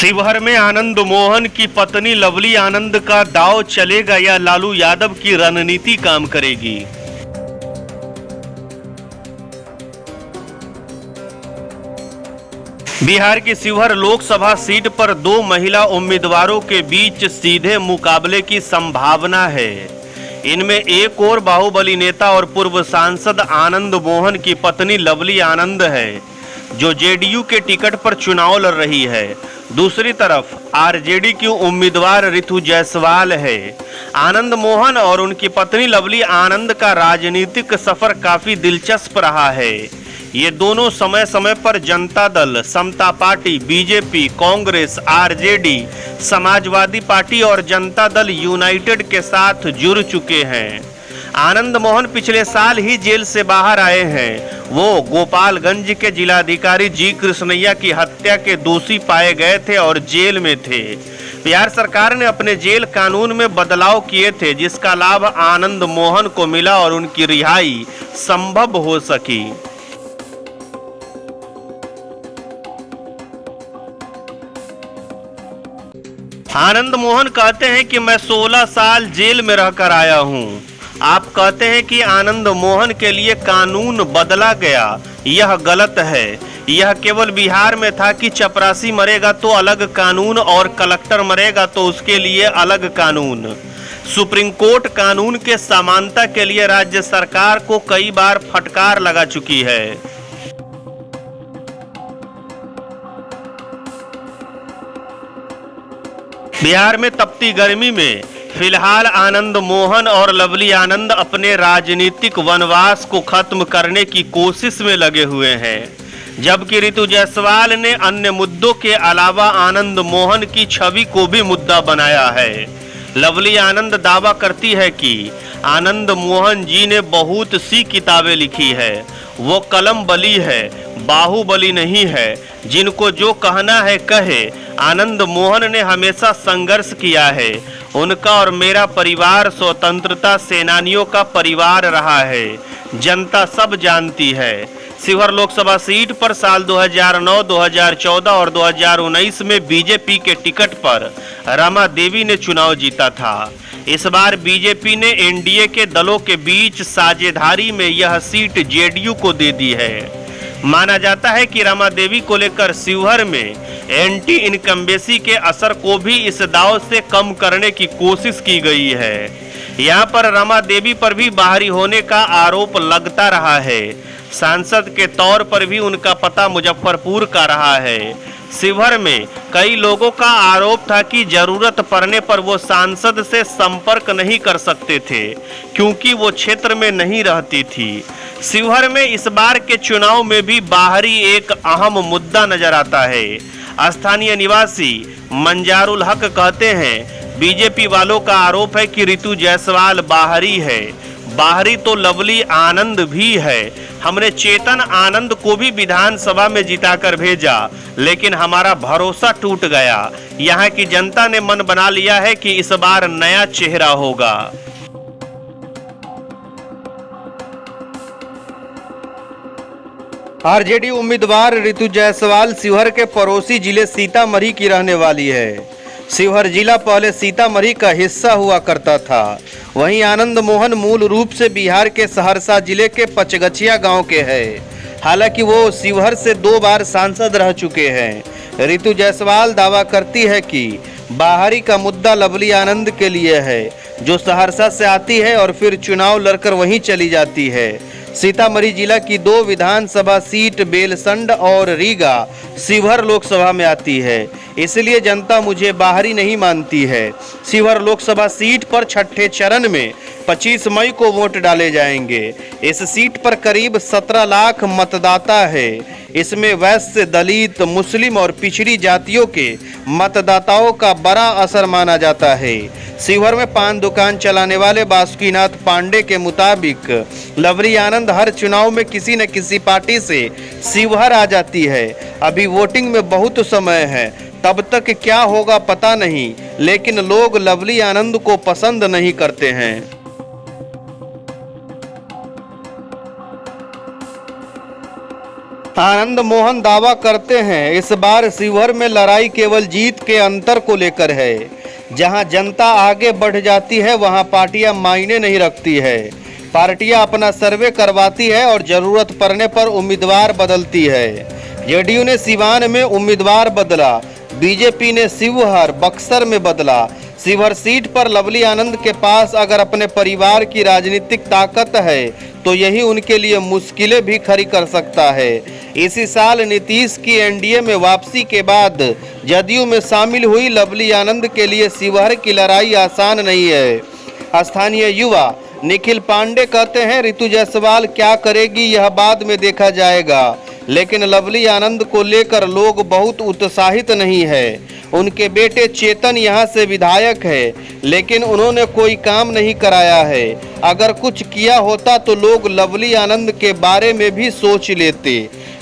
शिवहर में आनंद मोहन की पत्नी लवली आनंद का दांव चलेगा या लालू यादव की रणनीति काम करेगी। बिहार की शिवहर लोकसभा सीट पर दो महिला उम्मीदवारों के बीच सीधे मुकाबले की संभावना है। इनमें एक और बाहुबली नेता और पूर्व सांसद आनंद मोहन की पत्नी लवली आनंद है, जो जेडीयू के टिकट पर चुनाव लड़ रही है। दूसरी तरफ आरजेडी की उम्मीदवार रितु जायसवाल है। आनंद मोहन और उनकी पत्नी लवली आनंद का राजनीतिक सफर काफी दिलचस्प रहा है। ये दोनों समय समय पर Janata Dal, Samata party, BJP, Congress, RJD, Samajwadi party और जनता दल यूनाइटेड के साथ जुड़ चुके हैं। आनंद मोहन पिछले साल ही जेल से बाहर आए हैं। वो गोपालगंज के जिलाधिकारी जी कृष्णैया की हत्या के दोषी पाए गए थे और जेल में थे। बिहार सरकार ने अपने जेल कानून में बदलाव किए थे, जिसका लाभ आनंद मोहन को मिला और उनकी रिहाई संभव हो सकी। आनंद मोहन कहते हैं कि मैं 16 साल जेल में रहकर आया हूं। आप कहते हैं कि आनंद मोहन के लिए कानून बदला गया, यह गलत है। यह केवल बिहार में था कि चपरासी मरेगा तो अलग कानून और कलेक्टर मरेगा तो उसके लिए अलग कानून। सुप्रीम कोर्ट कानून के समानता के लिए राज्य सरकार को कई बार फटकार लगा चुकी है। बिहार में तपती गर्मी में फिलहाल आनंद मोहन और लवली आनंद अपने राजनीतिक वनवास को खत्म करने की कोशिश में लगे हुए हैं, जबकि रितु जायसवाल ने अन्य मुद्दों के अलावा आनंद मोहन की छवि को भी मुद्दा बनाया है। लवली आनंद दावा करती है कि आनंद मोहन जी ने बहुत सी किताबें लिखी है, वो कलम बली है, बाहुबली नहीं है। जिनको जो कहना है कहे। आनंद मोहन ने हमेशा संघर्ष किया है। उनका और मेरा परिवार स्वतंत्रता सेनानियों का परिवार रहा है, जनता सब जानती है। शिवहर लोकसभा सीट पर साल 2009, 2014 और 2019 में बीजेपी के टिकट पर रमा देवी ने चुनाव जीता था। इस बार बीजेपी ने एनडीए के दलों के बीच साझेदारी में यह सीट जेडीयू को दे दी है। माना जाता है कि रमा देवी को लेकर शिवहर में एंटी इनकम्बेंसी के असर को भी इस दाव से कम करने की कोशिश की गई है। यहाँ पर रमा देवी पर भी बाहरी होने का आरोप लगता रहा है। सांसद के तौर पर भी उनका पता मुजफ्फरपुर का रहा है। शिवहर में कई लोगों का आरोप था कि जरूरत पड़ने पर वो सांसद से संपर्क नहीं कर सकते थे, क्योंकि वो क्षेत्र में नहीं रहती थी। शिवहर में इस बार के चुनाव में भी बाहरी एक अहम मुद्दा नजर आता है। स्थानीय निवासी मंजारुल हक कहते हैं, बीजेपी वालों का आरोप है कि रितु जायसवाल बाहरी है। बाहरी तो लवली आनंद भी है। हमने चेतन आनंद को भी विधानसभा में जिताकर भेजा, लेकिन हमारा भरोसा टूट गया। यहाँ की जनता ने मन बना लिया है कि इस बार नया चेहरा होगा। आरजेडी उम्मीदवार रितु जायसवाल शिवहर के पड़ोसी जिले सीतामढ़ी की रहने वाली है। शिवहर जिला पहले सीतामढ़ी का हिस्सा हुआ करता था। वहीं आनंद मोहन मूल रूप से बिहार के सहरसा जिले के पचगछिया गांव के हैं। हालांकि वो शिवहर से 2 बार सांसद रह चुके हैं। रितु जायसवाल दावा करती है कि बाहरी का मुद्दा लवली आनंद के लिए है, जो सहरसा से आती है और फिर चुनाव लड़कर वहीं चली जाती है। सीतामढ़ी जिला की 2 विधानसभा सीट बेलसंड और रीगा शिवहर लोकसभा में आती है, इसलिए जनता मुझे बाहरी नहीं मानती है। शिवहर लोकसभा सीट पर छठे चरण में 25 मई को वोट डाले जाएंगे। इस सीट पर करीब 17 लाख मतदाता है। इसमें वैश्य, दलित, मुस्लिम और पिछड़ी जातियों के मतदाताओं का बड़ा असर माना जाता है। शिवहर में पान दुकान चलाने वाले बासुकीनाथ पांडे के मुताबिक लवली आनंद हर चुनाव में किसी न किसी पार्टी से शिवहर आ जाती है। अभी वोटिंग में बहुत समय है, तब तक क्या होगा पता नहीं, लेकिन लोग लवली आनंद को पसंद नहीं करते हैं। आनंद मोहन दावा करते हैं इस बार शिवहर में लड़ाई केवल जीत के अंतर को लेकर है। जहां जनता आगे बढ़ जाती है वहां पार्टियां मायने नहीं रखती है। पार्टियां अपना सर्वे करवाती है और जरूरत पड़ने पर उम्मीदवार बदलती है। जेडीयू ने सिवान में उम्मीदवार बदला, बीजेपी ने शिवहर बक्सर में बदला। शिवहर सीट पर लवली आनंद के पास अगर अपने परिवार की राजनीतिक ताकत है तो यही उनके लिए मुश्किलें भी खड़ी कर सकता है। इसी साल नीतीश की एनडीए में वापसी के बाद जदयू में शामिल हुई लवली आनंद के लिए शिवहर की लड़ाई आसान नहीं है। स्थानीय युवा निखिल पांडे कहते हैं ऋतु जायसवाल क्या करेगी यह बाद में देखा जाएगा, लेकिन लवली आनंद को लेकर लोग बहुत उत्साहित नहीं है। उनके बेटे चेतन यहां से विधायक है, लेकिन उन्होंने कोई काम नहीं कराया है। अगर कुछ किया होता तो लोग लवली आनंद के बारे में भी सोच लेते।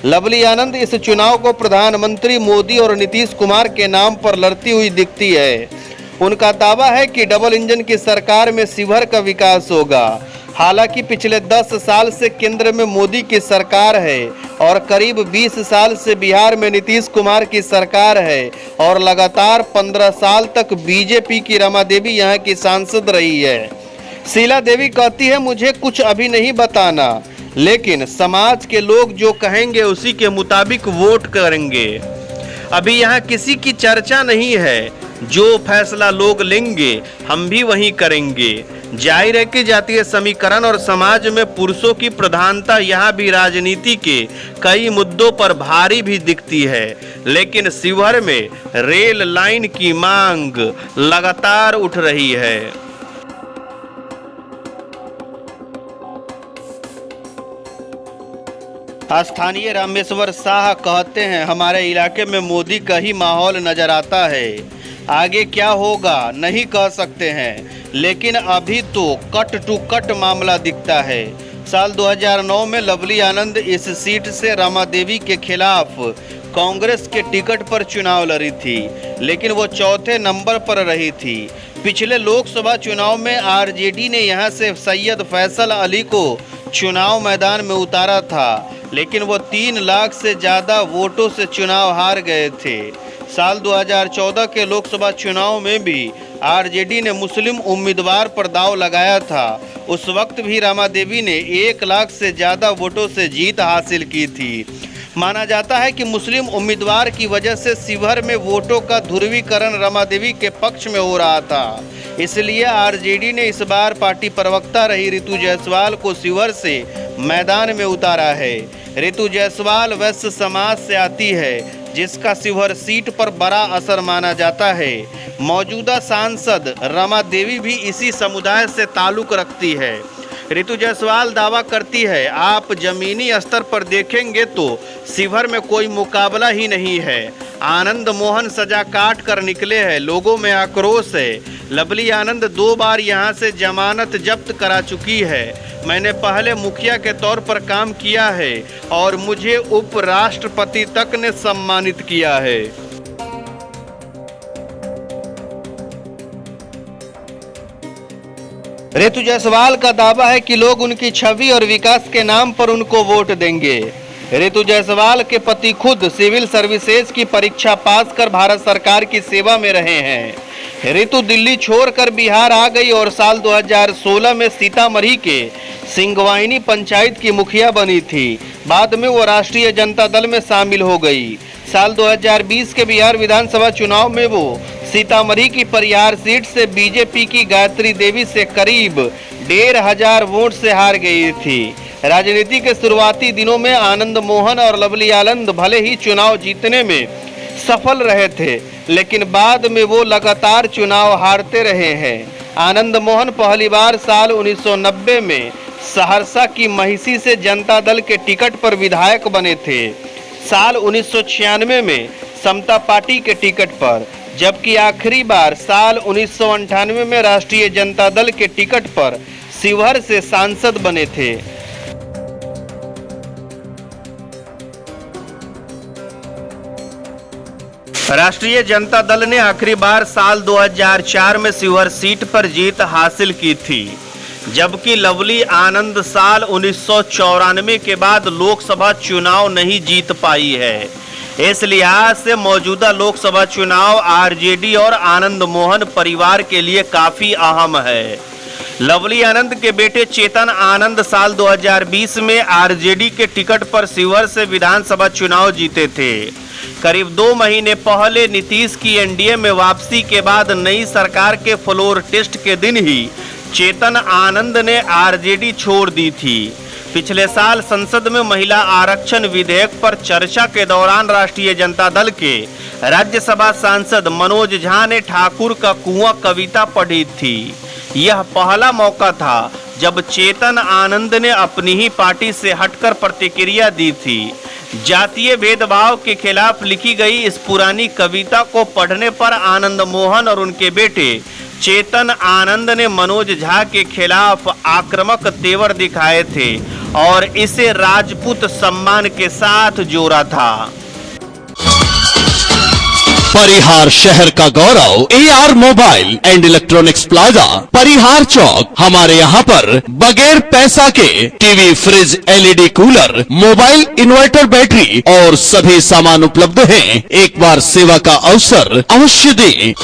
लवली आनंद इस चुनाव को प्रधानमंत्री मोदी और नीतीश कुमार के नाम पर लड़ती हुई दिखती है। उनका दावा है कि डबल इंजन की सरकार में शिवहर का विकास होगा। हालांकि पिछले 10 साल से केंद्र में मोदी की सरकार है और करीब 20 साल से बिहार में नीतीश कुमार की सरकार है और लगातार 15 साल तक बीजेपी की रमा देवी यहाँ की सांसद रही है। शीला देवी कहती है मुझे कुछ अभी नहीं बताना, लेकिन समाज के लोग जो कहेंगे उसी के मुताबिक वोट करेंगे। अभी यहाँ किसी की चर्चा नहीं है, जो फैसला लोग लेंगे हम भी वही करेंगे। जाहिर है कि जातीय समीकरण और समाज में पुरुषों की प्रधानता यहाँ भी राजनीति के कई मुद्दों पर भारी भी दिखती है, लेकिन शिवहर में रेल लाइन की मांग लगातार उठ रही है। स्थानीय रामेश्वर शाह कहते हैं हमारे इलाके में मोदी का ही माहौल नजर आता है। आगे क्या होगा नहीं कह सकते हैं, लेकिन अभी तो कट टू कट मामला दिखता है। साल 2009 में लवली आनंद इस सीट से रमा देवी के खिलाफ कांग्रेस के टिकट पर चुनाव लड़ी थी, लेकिन वो चौथे नंबर पर रही थी। पिछले लोकसभा चुनाव में आरजेडी ने यहां से सैयद फैसल अली को चुनाव मैदान में उतारा था, लेकिन वो 3 लाख से ज़्यादा वोटों से चुनाव हार गए थे। साल 2014 के लोकसभा चुनाव में भी आरजेडी ने मुस्लिम उम्मीदवार पर दांव लगाया था। उस वक्त भी रमा देवी ने 1 लाख से ज़्यादा वोटों से जीत हासिल की थी। माना जाता है कि मुस्लिम उम्मीदवार की वजह से शिवहर में वोटों का ध्रुवीकरण रमा देवी के पक्ष में हो रहा था। इसलिए आरजेडी ने इस बार पार्टी प्रवक्ता रही ऋतु जायसवाल को शिवहर से मैदान में उतारा है। ऋतु जायसवाल वैश्य समाज से आती है, जिसका शिवहर सीट पर बड़ा असर माना जाता है। मौजूदा सांसद रमा देवी भी इसी समुदाय से ताल्लुक रखती है। ऋतु जायसवाल दावा करती है आप जमीनी स्तर पर देखेंगे तो शिवहर में कोई मुकाबला ही नहीं है। आनंद मोहन सजा काट कर निकले हैं, लोगों में आक्रोश है। लवली आनंद 2 बार यहां से जमानत जब्त करा चुकी है। मैंने पहले मुखिया के तौर पर काम किया है और मुझे उपराष्ट्रपति तक ने सम्मानित किया है। ऋतु जायसवाल का दावा है कि लोग उनकी छवि और विकास के नाम पर उनको वोट देंगे। ऋतु जायसवाल के पति खुद सिविल सर्विसेज की परीक्षा पास कर भारत सरकार की सेवा में रहे हैं। ऋतु दिल्ली छोड़कर बिहार आ गई और साल 2016 में सीतामढ़ी के सिंगवाइनी पंचायत की मुखिया बनी थी। बाद में वो राष्ट्रीय जनता दल में शामिल हो गई। साल 2020 के बिहार विधानसभा चुनाव में वो सीतामढ़ी की परिहार सीट से बीजेपी की गायत्री देवी से करीब 1500 वोट से हार गई थी। राजनीति के शुरुआती दिनों में आनंद मोहन और लवली आनंद भले ही चुनाव जीतने में सफल रहे थे, लेकिन बाद में वो लगातार चुनाव हारते रहे हैं। आनंद मोहन पहली बार साल 1990 में सहरसा की महिषी से जनता दल के टिकट पर विधायक बने थे। साल 1996 में समता पार्टी के टिकट पर, जबकि आखिरी बार साल 1998 में राष्ट्रीय जनता दल के टिकट पर शिवहर से सांसद बने थे। राष्ट्रीय जनता दल ने आखिरी बार साल 2004 में शिवहर सीट पर जीत हासिल की थी। जबकि लवली आनंद साल 1994 के बाद लोकसभा चुनाव नहीं जीत पाई है। इस लिहाज से मौजूदा लोकसभा चुनाव आरजेडी और आनंद मोहन परिवार के लिए काफी अहम है। लवली आनंद के बेटे चेतन आनंद साल 2020 में आरजेडी के टिकट पर शिवहर से विधानसभा चुनाव जीते थे। करीब 2 महीने पहले नीतीश की एनडीए में वापसी के बाद नई सरकार के फ्लोर टेस्ट के दिन ही चेतन आनंद ने आरजेडी छोड़ दी थी। पिछले साल संसद में महिला आरक्षण विधेयक पर चर्चा के दौरान राष्ट्रीय जनता दल के राज्यसभा सांसद मनोज झा ने ठाकुर का कुआं कविता पढ़ी थी। यह पहला मौका था जब चेतन आनंद ने अपनी ही पार्टी से हटकर प्रतिक्रिया दी थी। जातीय भेदभाव के खिलाफ लिखी गई इस पुरानी कविता को पढ़ने पर आनंद मोहन और उनके बेटे चेतन आनंद ने मनोज झा के खिलाफ आक्रामक तेवर दिखाए थे और इसे राजपूत सम्मान के साथ जोड़ा था। परिहार शहर का गौरव AR mobile and electronics plaza Parihar Chowk. हमारे यहाँ पर बगैर पैसा के TV, fridge, LED cooler, mobile, inverter, battery और सभी सामान उपलब्ध हैं। एक बार सेवा का अवसर अवश्य दें।